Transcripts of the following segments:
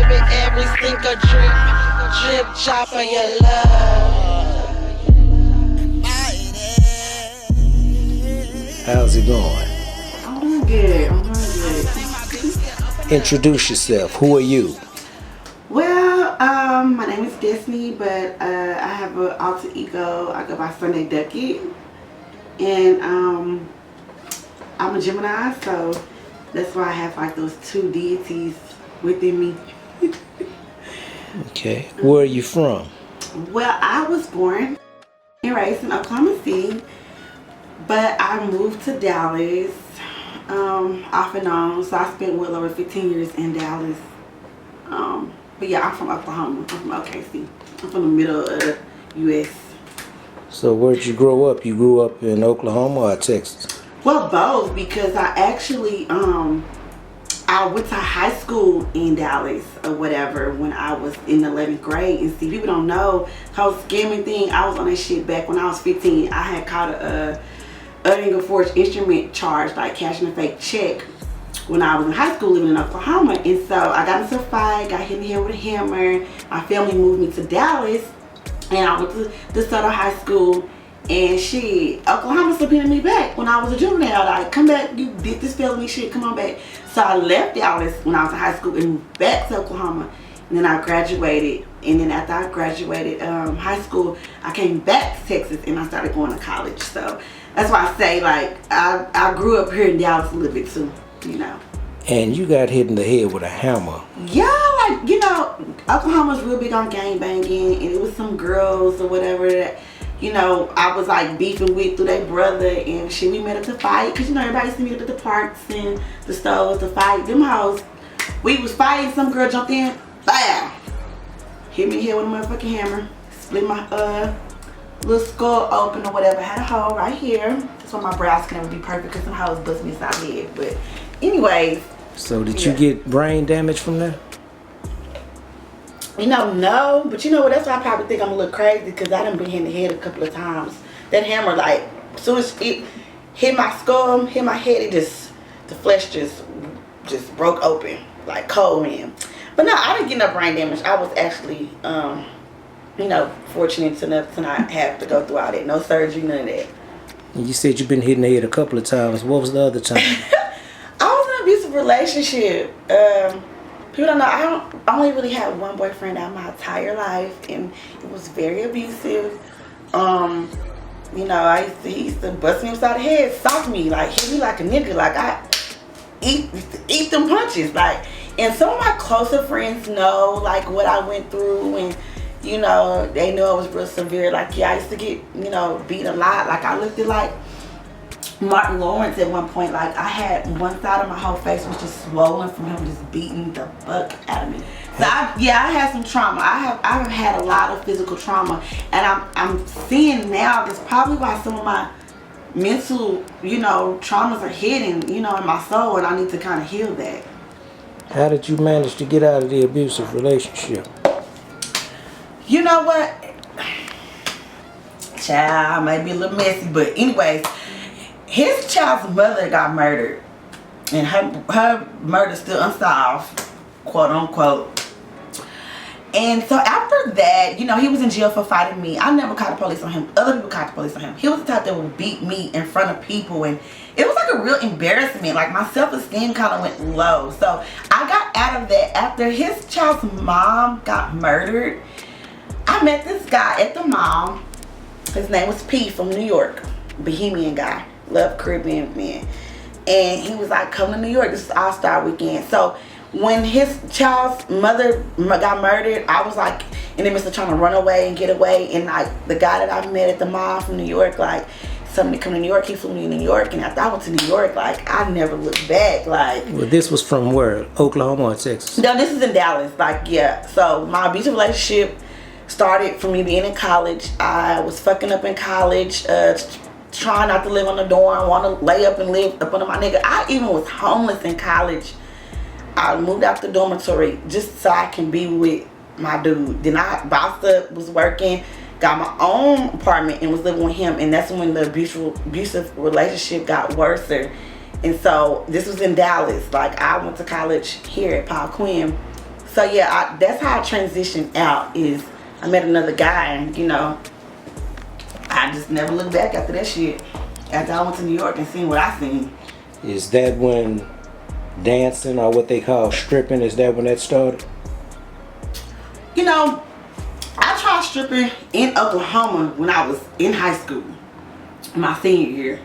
baby, every single drip drop of your love. How's it going? I'm doing good. Introduce yourself. Who are you? Well, my name is Destiny, but I have an alter ego. I go by Sunday Duckett, and I'm a Gemini, so that's why I have like those two deities within me. Okay. Where are you from? Well, I was born and raised in Oklahoma City, but I moved to Dallas off and on. So I spent well over 15 years in Dallas. But yeah, I'm from Oklahoma. I'm from OKC. I'm from the middle of the U.S. So where'd you grow up? You grew up in Oklahoma or Texas? Well, both, because I actually I went to high school in Dallas or whatever when I was in 11th grade. And see, people don't know the whole scamming thing. I was on that shit back when I was 15. I had caught a earning a forged instrument charge, like cashing a fake check, when I was in high school living in Oklahoma. And so I got into a fight, got hit in the head with a hammer. My family moved me to Dallas, and I went to DeSoto High School. And shit, Oklahoma subpoenaed me back when I was a juvenile. Like, come back, you did this felony shit, come on back. So I left Dallas when I was in high school and moved back to Oklahoma. And then I graduated. And then after I graduated high school, I came back to Texas and I started going to college. So that's why I say, like, I grew up here in Dallas a little bit too, you know. And you got hit in the head with a hammer. Yeah, like, you know, Oklahoma's real big on gang banging, and it was some girls or whatever that, you know, I was like beefing with through their brother, and shit, we met up to fight, because, you know, everybody used to meet up at the parks and the stores to fight. Them hoes, we was fighting, some girl jumped in, bam, hit me here with a motherfucking hammer, split my little skull open or whatever, had a hole right here. That's why my brows can never be perfect, because some hoes bust me inside the head. But anyways. So did you get brain damage from that? You know, no, but you know what, that's why I probably think I'm a little crazy, because I done been hit in the head a couple of times. That hammer, like, as soon as it hit my skull, hit my head, the flesh just broke open, like cold in. But no, I didn't get no brain damage. I was actually, you know, fortunate enough to not have to go through all that. No surgery, none of that. And you said you've been hit in the head a couple of times. What was the other time? I was in an abusive relationship. People don't know, I only really had one boyfriend out my entire life, and it was very abusive. You know, he used to bust me upside the head, sock me, like hit me like a nigga, like I eat them punches, like. And some of my closer friends know like what I went through, and you know, they know it was real severe. Like, yeah, I used to get, you know, beat a lot. Like, I looked at like Martin Lawrence at one point. Like, I had one side of my whole face was just swollen from him just beating the fuck out of me. So I had some trauma. I've had a lot of physical trauma, and I'm seeing now that's probably why some of my mental, you know, traumas are hidden, you know, in my soul, and I need to kind of heal that. How did you manage to get out of the abusive relationship? You know what? Child, might be a little messy, but anyways, his child's mother got murdered, and her murder still unsolved, quote unquote. And so after that, you know, he was in jail for fighting me. I never caught the police on him. Other people caught the police on him. He was the type that would beat me in front of people, and it was like a real embarrassment. Like, my self-esteem kind of went low. So I got out of that after his child's mom got murdered. I met this guy at the mall. His name was P from New York. Bohemian guy. Loved Caribbean men. And he was like, come to New York. This is All-Star Weekend. So when his child's mother got murdered, I was like in the midst of trying to run away and get away. And like the guy that I met at the mall from New York, like, somebody come to New York, he flew me to New York. And after I went to New York, like, I never looked back. Like, Well, this was from where? Oklahoma or Texas? No, this is in Dallas. Like, yeah. So my abusive relationship started from me being in college. I was fucking up in college, trying not to live on the dorm, want to lay up and live up under my nigga. I even was homeless in college. I moved out the dormitory just so I can be with my dude. Then I bossed up, was working, got my own apartment and was living with him. And that's when the abusive relationship got worse. And so this was in Dallas. Like, I went to college here at Paul Quinn. So yeah, that's how I transitioned out. Is I met another guy, and you know, I just never looked back after that shit. After I went to New York and seen what I seen. Is that when dancing, or what they call stripping, is that when that started? You know, I tried stripping in Oklahoma when I was in high school, my senior year.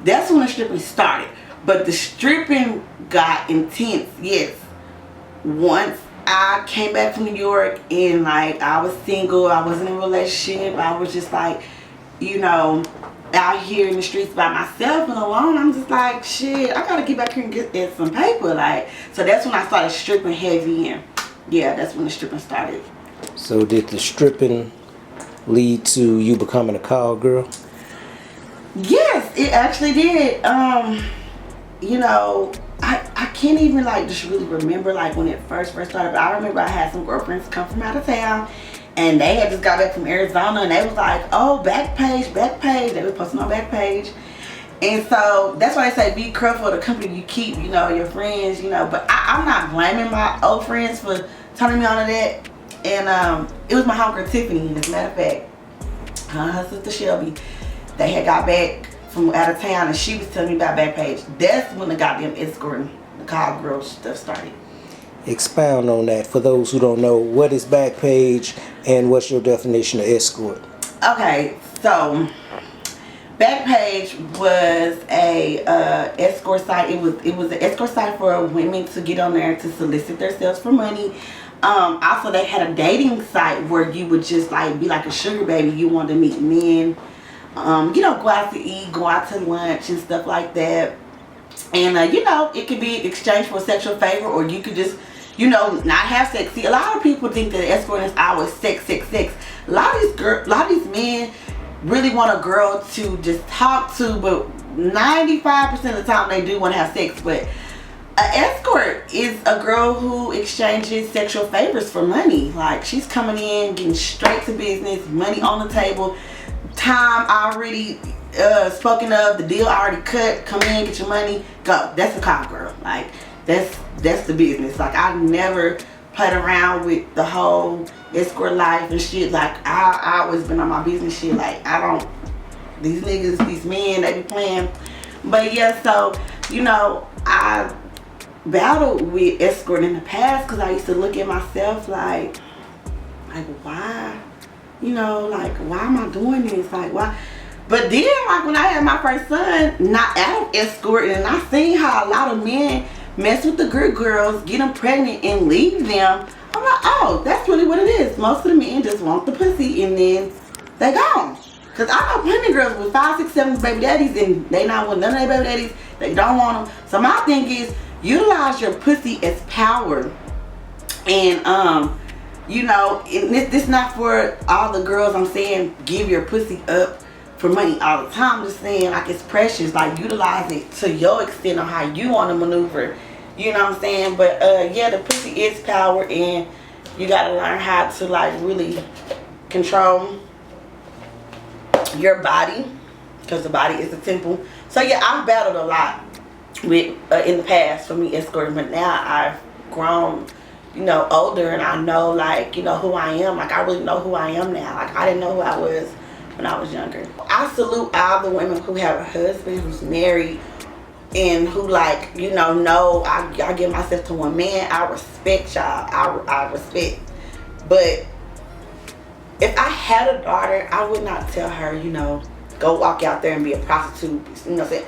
That's when the stripping started. But the stripping got intense, yes. Once I came back from New York and like I was single, I wasn't in a relationship, I was just like, you know, out here in the streets by myself and alone. I'm just like, shit, I gotta get back here and get some paper. Like, so that's when I started stripping heavy, and yeah, that's when the stripping started. So did the stripping lead to you becoming a call girl? Yes, it actually did. You know, I can't even like just really remember like when it first started, but I remember I had some girlfriends come from out of town, and they had just got back from Arizona, and they was like, oh, Backpage. They were posting on Backpage. And so that's why I say be careful of the company you keep, you know, your friends, you know. But I'm not blaming my old friends for turning me on to that. And it was my homegirl Tiffany, as a matter of fact, her sister Shelby. They had got back from out of town, and she was telling me about Backpage. That's when the goddamn escorting, the call girl stuff started. Expound on that for those who don't know. What is Backpage, and what's your definition of escort? Okay, so Backpage was a escort site. It was an escort site for women to get on there to solicit themselves for money. Also, they had a dating site where you would just like be like a sugar baby. You wanted to meet men, you know, go out to eat, go out to lunch and stuff like that. And you know, it could be exchanged for a sexual favor, or you could just, you know, not have sex. See, a lot of people think that escorting is always sex. A lot of these men really want a girl to just talk to, but 95% of the time they do want to have sex. But an escort is a girl who exchanges sexual favors for money. Like, she's coming in, getting straight to business, money on the table, time already spoken of, the deal already cut. Come in, get your money, go. That's a call girl. Like, that's the business. Like, I never played around with the whole escort life and shit. Like, I always been on my business shit. Like, I don't, these niggas, these men, they be playing. But yeah, so, you know, I battled with escort in the past because I used to look at myself like why, you know, like, why am I doing this? Like, why? But then, like, when I had my first son, not out of escort, and I seen how a lot of men mess with the good girls, get them pregnant, and leave them, I'm like, oh, that's really what it is. Most of the men just want the pussy, and then they gone. Because I know plenty of girls with 5, 6, 7 baby daddies, and they not want none of their baby daddies. They don't want them. So my thing is, utilize your pussy as power. And you know, this not for all the girls. I'm saying give your pussy up for money all the time. I'm just saying, like, it's precious. Like, utilize it to your extent on how you want to maneuver. You know what I'm saying? But yeah, the pussy is power, and you gotta learn how to like really control your body, because the body is the temple. So yeah, I've battled a lot with in the past for me escorting, but now I've grown, you know, older, and I know, like, you know, who I am. Like, I really know who I am now. Like, I didn't know who I was when I was younger. I salute all the women who have a husband, who's married, and who, like, you know I give myself to one man. I respect y'all. I respect. But if I had a daughter, I would not tell her, you know, go walk out there and be a prostitute. You know what I'm saying?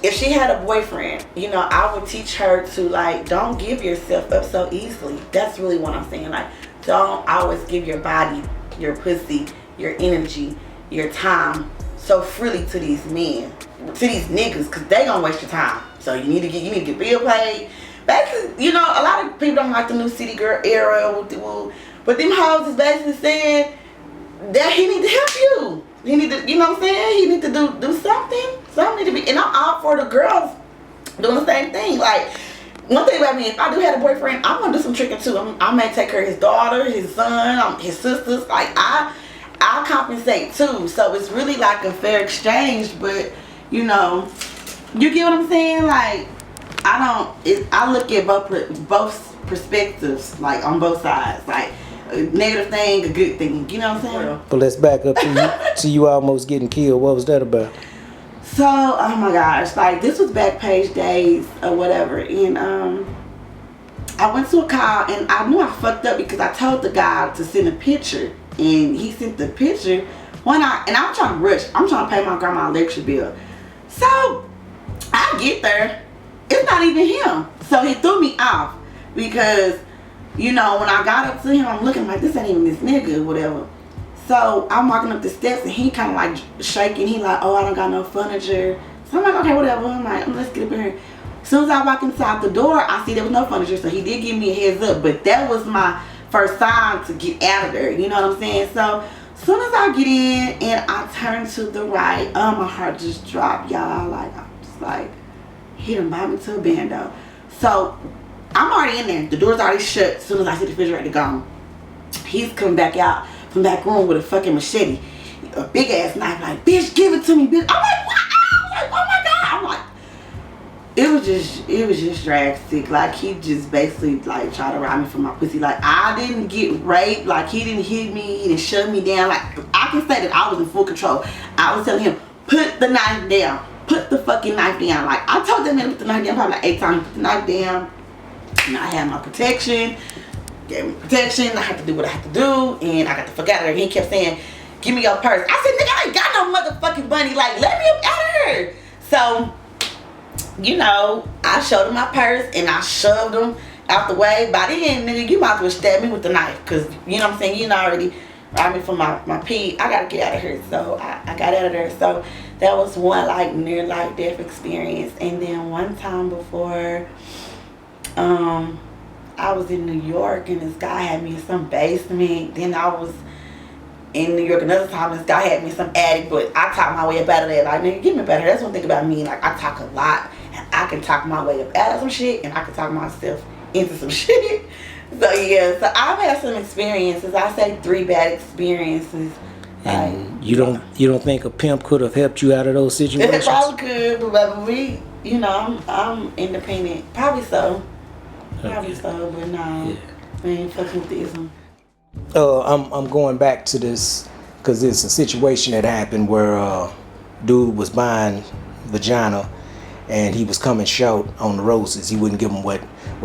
If she had a boyfriend, you know, I would teach her to, like, don't give yourself up so easily. That's really what I'm saying. Like, don't always give your body, your pussy, your energy, your time so freely to these men, to these niggas, because they gonna waste your time. So you need to get bill paid. Basically, you know, a lot of people don't like the new city girl era, but them hoes is basically saying that he need to help you. He need to, you know what I'm saying? He need to do something. Something need to be, and I'm all for the girls doing the same thing. Like, one thing about me, if I do have a boyfriend, I'm gonna do some tricking too. I may take care of his daughter, his son, his sisters. Like, I'll compensate too. So it's really like a fair exchange. But, you know, you get what I'm saying? Like, I look at both perspectives, like on both sides, like a negative thing, a good thing. You know what I'm saying? But let's back up to you almost getting killed. What was that about? So, oh my gosh, like this was Backpage days or whatever, and I went to a call and I knew I fucked up because I told the guy to send a picture, and he sent the picture and I'm trying to rush. I'm trying to pay my grandma electric bill. So I get there, it's not even him. So he threw me off because, you know, when I got up to him, I'm looking like, this ain't even this nigga or whatever. So I'm walking up the steps and he kind of like shaking. He like, oh, I don't got no furniture. So I'm like, okay, whatever. I'm like, let's get up in here. As soon as I walk inside the door, I see there was no furniture. So he did give me a heads up, but that was my first sign to get out of there. You know what I'm saying? So as soon as I get in and I turn to the right, my heart just dropped, y'all. Like, I'm just like, he done bought me to a bando. So I'm already in there. The door's already shut. As soon as I see the refrigerator gone, he's coming back out from back room with a fucking machete, a big ass knife. Like, bitch, give it to me, bitch. I'm like, what? I was like, oh my god. I'm like, it was just drastic. Like, he just basically like tried to rob me for my pussy. Like, I didn't get raped. Like, he didn't hit me. He didn't shove me down. Like, I can say that I was in full control. I was telling him, put the knife down. Put the fucking knife down. Like, I told that man to put the knife down probably like 8 times. Put the knife down. And I had my protection. Gave me protection. I had to do what I had to do. And I got the fuck out of there. He kept saying, give me your purse. I said, nigga, I ain't got no motherfucking money. Like, let me up out of here. So, you know, I showed him my purse and I shoved him out the way. By then, nigga, you might as well stab me with the knife. Because, you know what I'm saying? You know, already robbed me for my pee. I got to get out of here. So, I got out of there. So, that was one, like, near life death experience. And then one time before, I was in New York and this guy had me in some basement. Then I was in New York another time. This guy had me in some attic, but I talked my way up out of that. Like, nigga, get me better. That's one thing about me. Like, I talk a lot, and I can talk my way up out of some shit, and I can talk myself into some shit. So yeah, so I've had some experiences. I say 3 bad experiences. And you don't think a pimp could have helped you out of those situations? It probably could, but we, you know, I'm independent. Probably so. Probably so, but no, yeah. I ain't fucking with this one. I'm going back to this because it's a situation that happened where dude was buying vagina and he was coming short on the roses. He wouldn't give them what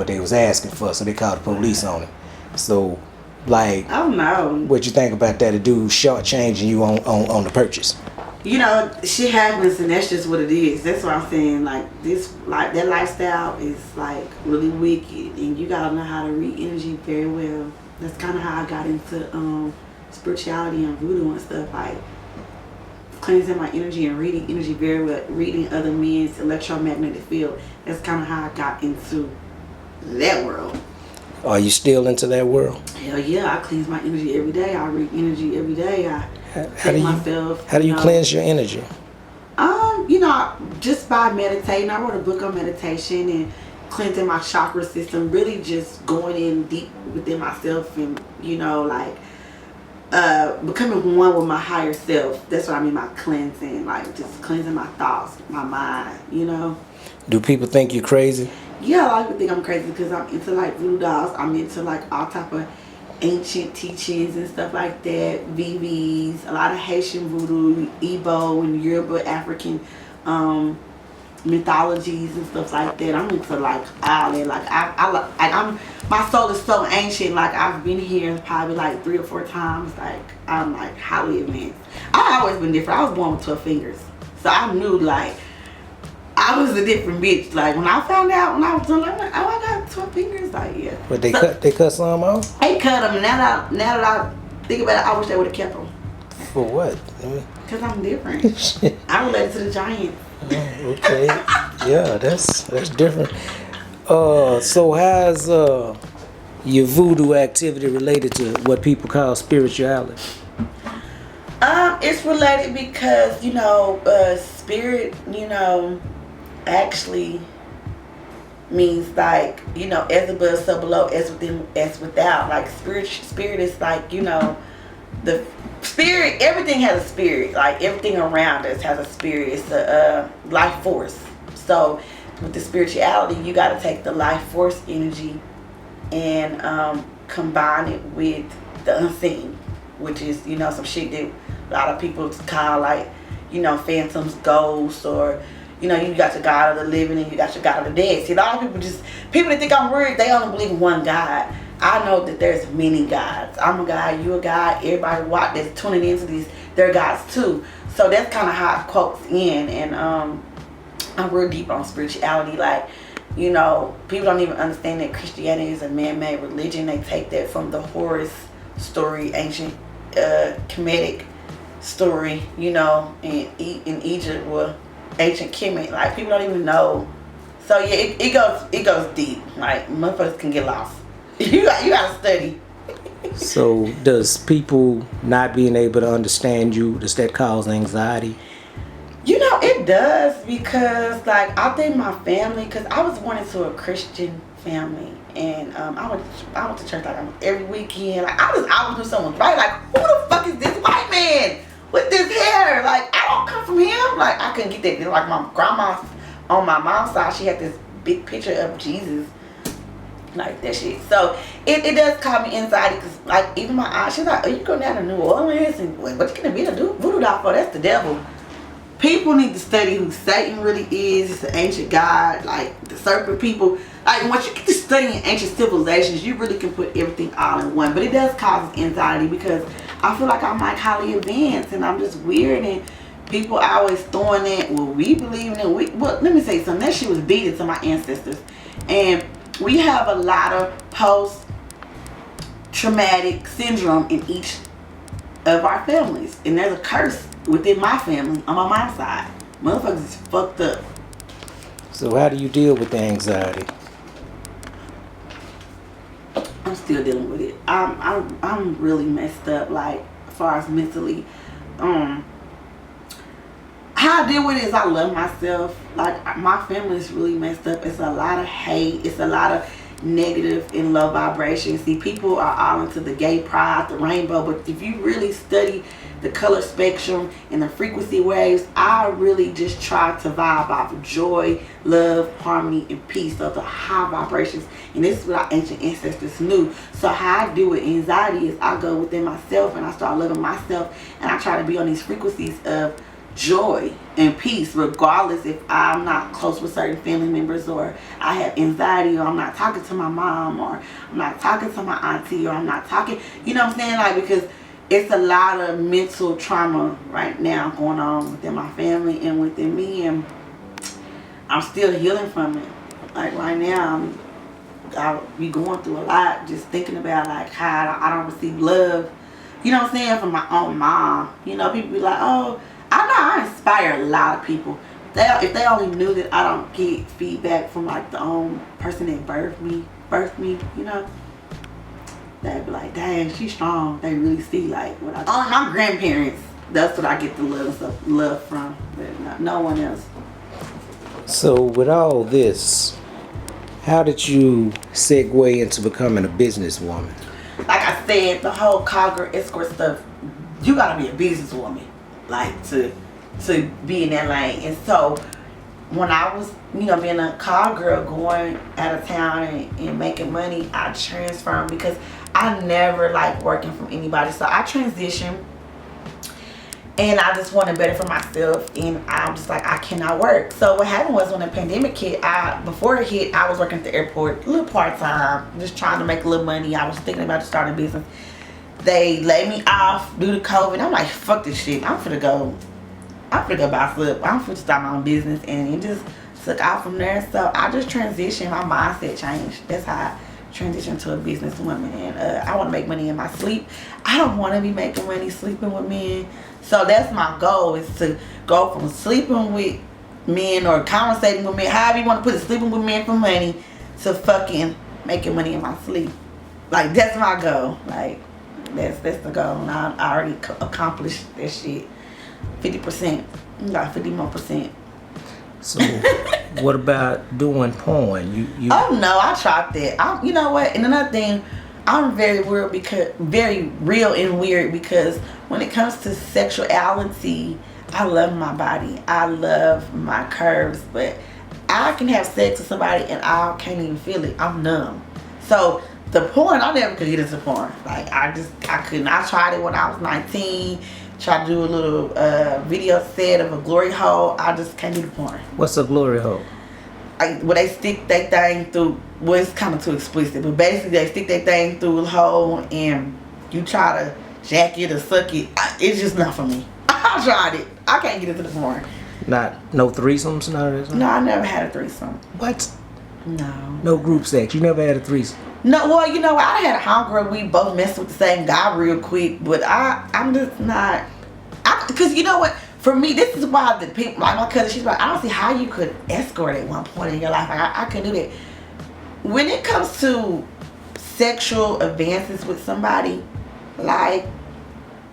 they was asking for, so they called the police on him. So, like, I don't know. What you think about that? A dude shortchanging you on the purchase? You know, shit happens, and that's just what it is. That's what I'm saying. Like, this, like, that lifestyle is like really wicked, and you gotta know how to read energy very well. That's kind of how I got into spirituality and voodoo and stuff, like cleansing my energy and reading energy very well, reading other men's electromagnetic field. That's kind of how I got into that world. Are you still into that world? Hell yeah, I cleanse my energy every day. I read energy every day. How do you cleanse your energy? You know, just by meditating. I wrote a book on meditation and cleansing my chakra system, really just going in deep within myself and, you know, like becoming one with my higher self. That's what I mean by cleansing, like just cleansing my thoughts, my mind, you know. Do people think you're crazy? Yeah, a lot of people think I'm crazy because I'm into like voodoo dolls. I'm into like all type of ancient teachings and stuff like that, VVs, a lot of Haitian voodoo, Igbo and Yoruba African mythologies and stuff like that. I'm into like all that. Like I'm my soul is so ancient. Like I've been here probably like 3 or 4 times. Like I'm like highly advanced. I've always been different. I was born with 12 fingers, so I knew like I was a different bitch. Like when I found out when I was doing, like, oh, I got 12 fingers. Like yeah. But they cut some off. They cut them. Now that I think about it, I wish they would have kept them. For what? Cause I'm different. I related to the giant. Oh, okay. Yeah, that's different. So how's your voodoo activity related to what people call spirituality? It's related because, you know, spirit, you know, actually means like, you know, as above, so below, as within, as without. Like spirit is like, you know, the spirit, everything has a spirit. Like everything around us has a spirit. It's a life force. So with the spirituality, you got to take the life force energy and combine it with the unseen, which is, you know, some shit that a lot of people call like, you know, phantoms, ghosts, or, you know, you got your God of the living and you got your God of the dead. See, a lot of people that think I'm weird, they only believe in one God. I know that there's many gods. I'm a God, you a God, everybody that's tuning into these, they're gods too. So that's kind of how it quotes in, and I'm real deep on spirituality. Like, you know, people don't even understand that Christianity is a man-made religion. They take that from the Horus story, ancient Kemetic story, you know, in Egypt, well, ancient Kemet. Like, people don't even know. So yeah, it goes deep. Like, motherfuckers can get lost. you gotta study. So does people not being able to understand you, does that cause anxiety? You know, it does, because like, I think my family, because I was born into a Christian family, and I went to church like every weekend. Like, I was doing something right. Like, who the fuck is this white man with this hair? Like, I don't come from him. Like, I couldn't get that. Like, my grandma on my mom's side, she had this big picture of Jesus, like that shit. So it does cause me anxiety, because like, even my aunt, she's like, "Are you going down to New Orleans and what you gonna be to do voodoo doll for? That's the devil." People need to study who Satan really is. It's an ancient god, like the serpent people. Like, once you get to studying ancient civilizations, you really can put everything all in one. But it does cause anxiety, because I feel like I'm like highly advanced and I'm just weird, and people always throwing that, well, we believe in it. Well, let me say something. That shit was beaten to my ancestors. And we have a lot of post-traumatic syndrome in each of our families. And there's a curse within my family on my mom's side. Motherfuckers is fucked up. So how do you deal with the anxiety? I'm still dealing with it. I'm really messed up, like, as far as mentally. How I deal with it is I love myself. Like, my family is really messed up. It's a lot of hate. It's a lot of negative and low vibrations. See, people are all into the gay pride, the rainbow, but if you really study the color spectrum and the frequency waves, I really just try to vibe off of joy, love, harmony, and peace. Those are high vibrations, and this is what our ancient ancestors knew. So how I deal with anxiety is I go within myself and I start loving myself, and I try to be on these frequencies of joy and peace, regardless if I'm not close with certain family members, or I have anxiety, or I'm not talking to my mom, or I'm not talking to my auntie, or I'm not talking, you know what I'm saying? Like, because it's a lot of mental trauma right now going on within my family and within me, and I'm still healing from it. Like, right now, I'll be going through a lot, just thinking about like how I don't receive love, you know what I'm saying, from my own mom. You know, people be like, oh, I know I inspire a lot of people. If they only knew that I don't get feedback from like the own person that birthed me, you know, they'd be like, dang, she's strong. They really see like what I do. My grandparents, that's what I get the love from, but no one else. So with all this, how did you segue into becoming a businesswoman? Like I said, the whole call girl escort stuff, you gotta be a businesswoman, like, to be in that lane. And so when I was, you know, being a call girl, going out of town and making money, I transformed, because I never liked working from anybody. So I transitioned, and I just wanted better for myself, and I'm just like, I cannot work. So what happened was, when the pandemic hit, before it hit, I was working at the airport, a little part-time, just trying to make a little money. I was thinking about starting a business. They laid me off due to COVID. I'm like, fuck this shit. I'm finna go buy flip. I'm finna start my own business, and it just took out from there. So I just transitioned. My mindset changed. That's how I transitioned to a businesswoman. And I want to make money in my sleep. I don't want to be making money sleeping with men. So that's my goal, is to go from sleeping with men or conversating with men, however you want to put it, sleeping with men for money, to fucking making money in my sleep. Like, that's my goal. Like, that's the goal. And I already accomplished that shit. 50%. Got 50 more percent. So what about doing porn? You Oh no, I tried that. You know what? And another thing, I'm very real and weird, because when it comes to sexuality, I love my body. I love my curves, but I can have sex with somebody and I can't even feel it. I'm numb. So The porn, I never could get into porn. Like, I couldn't. I tried it when I was 19. Tried to do a little video set of a glory hole. I just can't do the porn. What's a glory hole? Where they stick that thing through. Well, it's kind of too explicit, but basically they stick that thing through a hole and you try to jack it or suck it. It's just not for me. I tried it. I can't get into the porn. No threesomes, none of that? No, I never had a threesome. What? No. No group sex. You never had a threesome? No, well, you know, I had a homegirl. We both messed with the same guy real quick, but I'm just not. Because you know what? For me, this is why the people, like my cousin, she's like, I don't see how you could escort at one point in your life. Like, I couldn't do that. When it comes to sexual advances with somebody, like,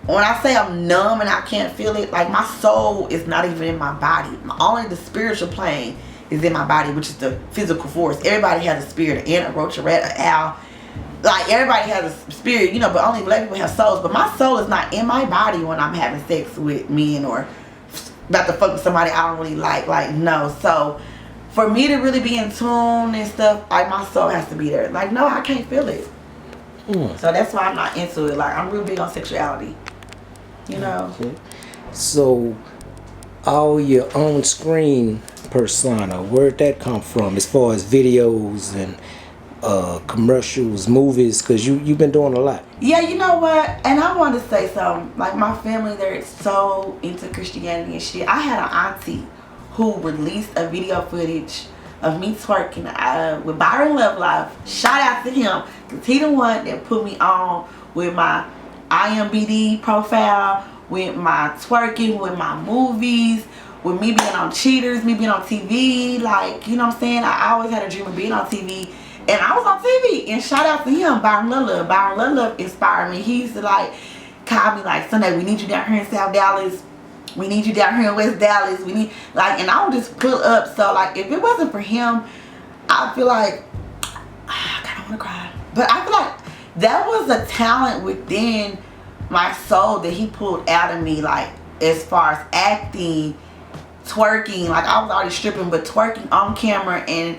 when I say I'm numb and I can't feel it, like, my soul is not even in my body. Only the spiritual plane is in my body, which is the physical force. Everybody has a spirit, an ant, a roach, a rat, an owl. Like, everybody has a spirit, you know, but only black people have souls. But my soul is not in my body when I'm having sex with men or about to fuck with somebody I don't really like. Like, no. So, for me to really be in tune and stuff, like, my soul has to be there. Like, no, I can't feel it. So, that's why I'm not into it. Like, I'm real big on sexuality. You know? Okay. So, all your own screen persona, where'd that come from as far as videos and commercials, movies? Because you've been doing a lot. Yeah, you know what? And I wanted to say something. Like, my family, they're so into Christianity and shit. I had an auntie who released a video footage of me twerking with Byron Love Live. Shout out to him, because he the one that put me on with my IMBD profile, with my twerking, with my movies, with me being on Cheaters, me being on TV. Like, you know what I'm saying? I always had a dream of being on TV. And I was on TV. And shout out to him, Byron Love. Byron Love inspired me. He used to, like, call me like, Sunday, we need you down here in South Dallas. We need you down here in West Dallas. We need, like, and I would just pull up. So, like, if it wasn't for him, I feel like, I kind of want to cry. But I feel like that was a talent within my soul that he pulled out of me. Like, as far as acting, twerking. Like, I was already stripping, but twerking on camera and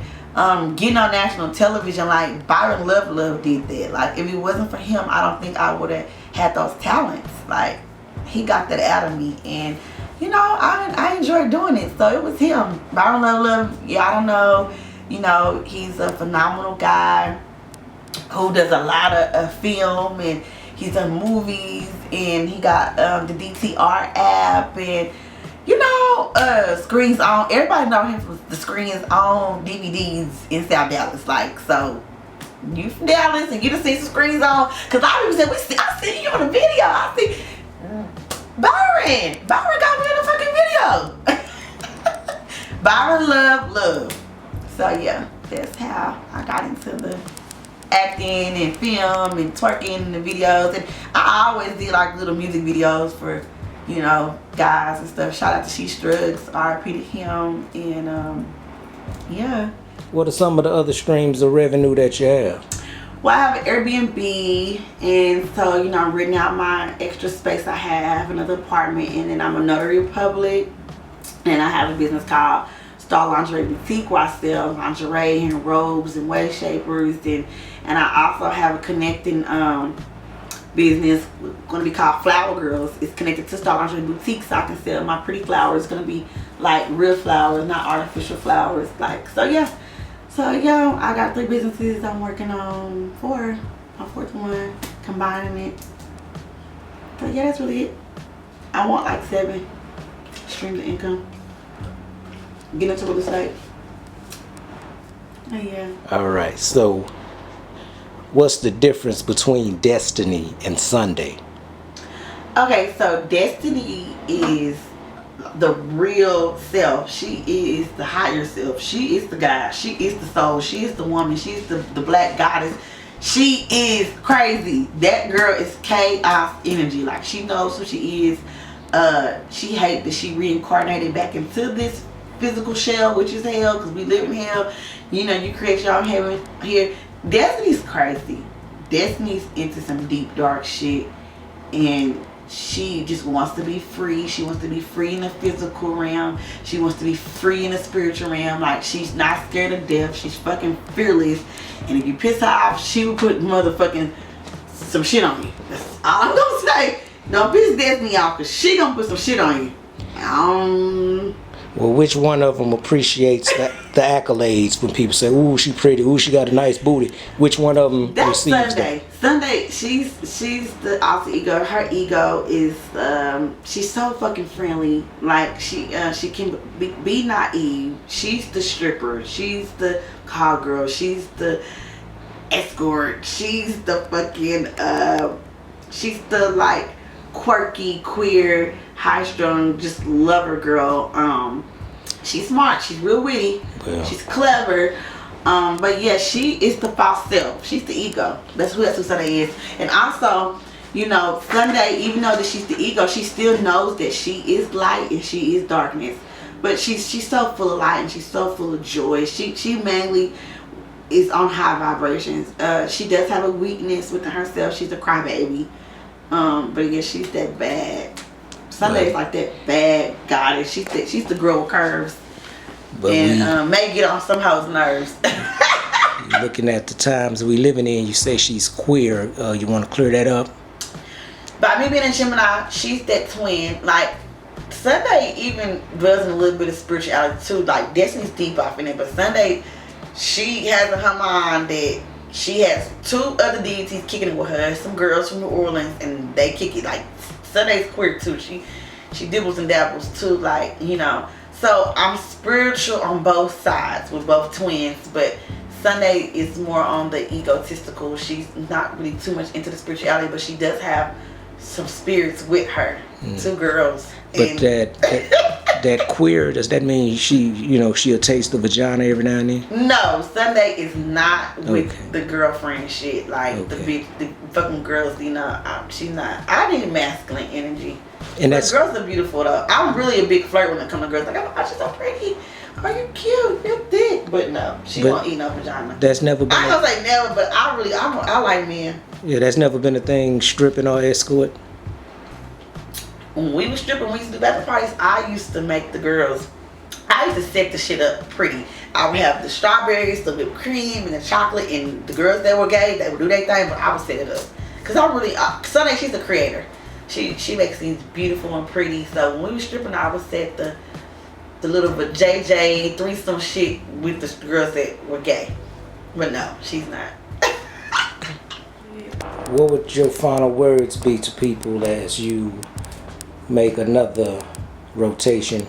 getting on national television. Like, Byron Love did that. Like, if it wasn't for him, I don't think I would have had those talents. Like, he got that out of me, and you know, I enjoyed doing it. So it was him, Byron Love. Yeah, I don't know, you know, he's a phenomenal guy who does a lot of film, and he's done movies, and he got the DTR app, and you know, Screens On. Everybody know him from the Screens On DVDs in South Dallas. Like, so you from Dallas and you done seen some Screens On, because I even said, I see you on the video. I see Byron got me in the fucking video. Byron Love. So yeah, that's how I got into the acting and film and twerking and the videos. And I always did like little music videos for, you know, guys and stuff. Shout out to She Strugs, RIP to him. And yeah. What are some of the other streams of revenue that you have? Well, I have an Airbnb, and so, you know, I'm renting out my extra space I have, another apartment, and then I'm a notary public, and I have a business called Star Lingerie Boutique, where I sell lingerie and robes and waist shapers, and I also have a connecting business going to be called Flower Girls. It's connected to Star Lingerie Boutique, so I can sell my pretty flowers. It's going to be like real flowers, not artificial flowers. Like, so yeah. So yeah, I got 3 businesses I'm working on. 4. My 4th one, combining it. So yeah, that's really it. I want like 7 streams of income. Get into real estate. Oh yeah. All right. So, what's the difference between Destiny and Sunday? Okay, so Destiny is the real self. She is the higher self. She is the guy. She is the soul. She is the woman. She is the black goddess. She is crazy. That girl is chaos energy. Like, she knows who she is. She hates that she reincarnated back into this physical shell, which is hell, because we live in hell. You know, you create your own heaven here. Destiny's crazy. Destiny's into some deep dark shit, and She just wants to be free. She wants to be free in the physical realm. She wants to be free in the spiritual realm. Like, she's not scared of death. She's fucking fearless. And if you piss her off, she will put motherfucking some shit on you. That's all I'm gonna say. Don't piss Destiny off, because she gonna put some shit on you. Well, which one of them appreciates the accolades when people say, "Ooh, she pretty. Ooh, she got a nice booty"? Which one of them That's receives Sunday. that? Sunday, she's the alter ego. Her ego is she's so fucking friendly. Like, she can be naive. She's the stripper. She's the call girl. She's the escort. She's the fucking she's the like quirky, queer, high strung, just lover girl. She's smart. She's real witty. Yeah. She's clever. But yeah, she is the false self. She's the ego. That's who Sunday is. And also, you know, Sunday, even though that she's the ego, she still knows that she is light and she is darkness. But she's so full of light and she's so full of joy. She mainly is on high vibrations. She does have a weakness within herself. She's a crybaby. But yeah, she's that bad. Sunday is like that bad goddess. She's the girl with curves. But and may get on some hoes' nerves. Looking at the times we living in, you say she's queer. You want to clear that up? By me being in Gemini, she's that twin. Like, Sunday even dwells in a little bit of spirituality too. Like, Destiny's deep off in it, but Sunday, she has in her mind that she has two other deities kicking it with her. Some girls from New Orleans, and they kick it. Like, Sunday's queer too. She dibbles and dabbles too. Like, you know. So I'm spiritual on both sides with both twins, but Sunday is more on the egotistical. She's not really too much into the spirituality, but she does have some spirits with her. Two girls. But and that queer, does that mean she'll taste the vagina every now and then? No, Sunday is not with the girlfriend shit. Like the fucking girls, you know, she's not. I need masculine energy. And that's, girls are beautiful though. I'm really a big flirt when it comes to girls. Like, oh my gosh, she's so pretty. Oh, you're cute. You're thick. But no, she won't eat no vagina. That's never been. I don't say never, but I like men. Yeah, that's never been a thing. Stripping or escort. When we were stripping, we used to do bachelor parties. I used to make the girls. I used to set the shit up pretty. I would have the strawberries, the whipped cream, and the chocolate, and the girls that were gay, they would do their thing, but I would set it up. Cause I'm really Sunday. She's a creator. She makes things beautiful and pretty. So when we were stripping, I would set the little JJ threesome shit with the girls that were gay. But no, she's not. What would your final words be to people as you make another rotation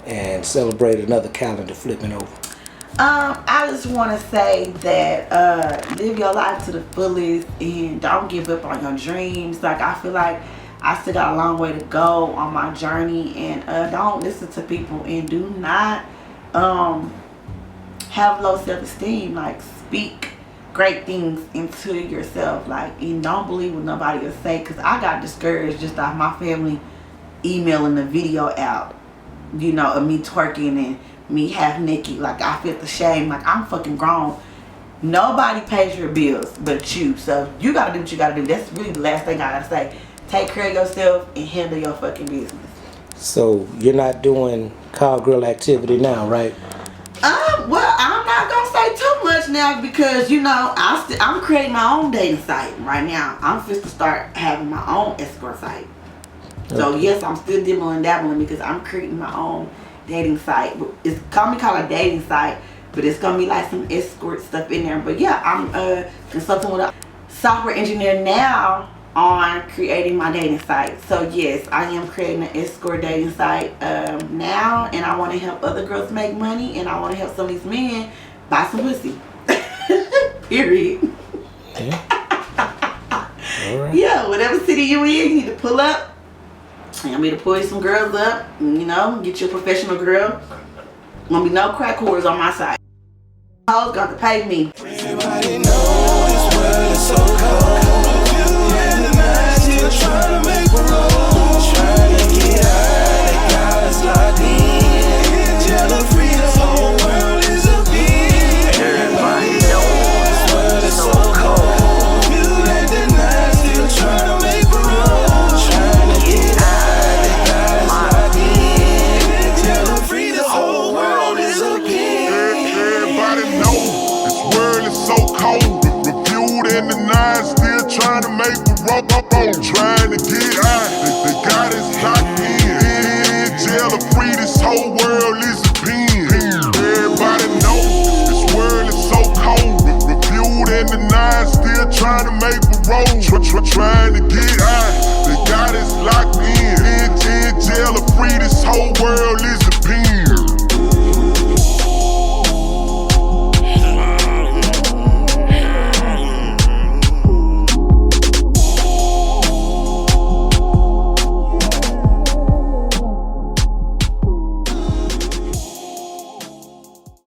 and celebrate another calendar flipping over? I just want to say that live your life to the fullest and don't give up on your dreams. Like, I feel like I still got a long way to go on my journey, and don't listen to people, and do not have low self-esteem. Like, speak great things into yourself, like, and don't believe what nobody will say. Because I got discouraged just off my family emailing the video out, you know, of me twerking and me half naked. Like, I feel the shame. Like, I'm fucking grown. Nobody pays your bills but you, so you gotta do what you gotta do. That's really the last thing I gotta say. Take care of yourself and handle your fucking business. So you're not doing cowgirl activity now, right? Well, I'm not gonna say too much now, because, you know, I'm creating my own dating site right now. I'm supposed to start having my own escort site. So yes, I'm still dibbling and dabbling, because I'm creating my own dating site. It's gonna be called a dating site, but it's gonna be like some escort stuff in there. But yeah, I'm consulting with a software engineer now on creating my dating site. So yes, I am creating an escort dating site now, and I want to help other girls make money, and I want to help some of these men buy some pussy. Period. Yeah. All right. Yeah, whatever city you in, you need to pull up. I'm here to pull you some girls up, you know, get you a professional girl. Won't be no crack whores on my side. Hoes got to pay me. Everybody knows this world is so cold. You and the night still trying to make a roll. Trying to get out, they got us locked in. Tell the free, the whole world is a beat. Everybody knows this world is so cold. You and the night still trying to make a roll. Trying to this whole world is a pen. Everybody know this world is so cold. Reviewed and denied, still trying to make a road. Trying to get high.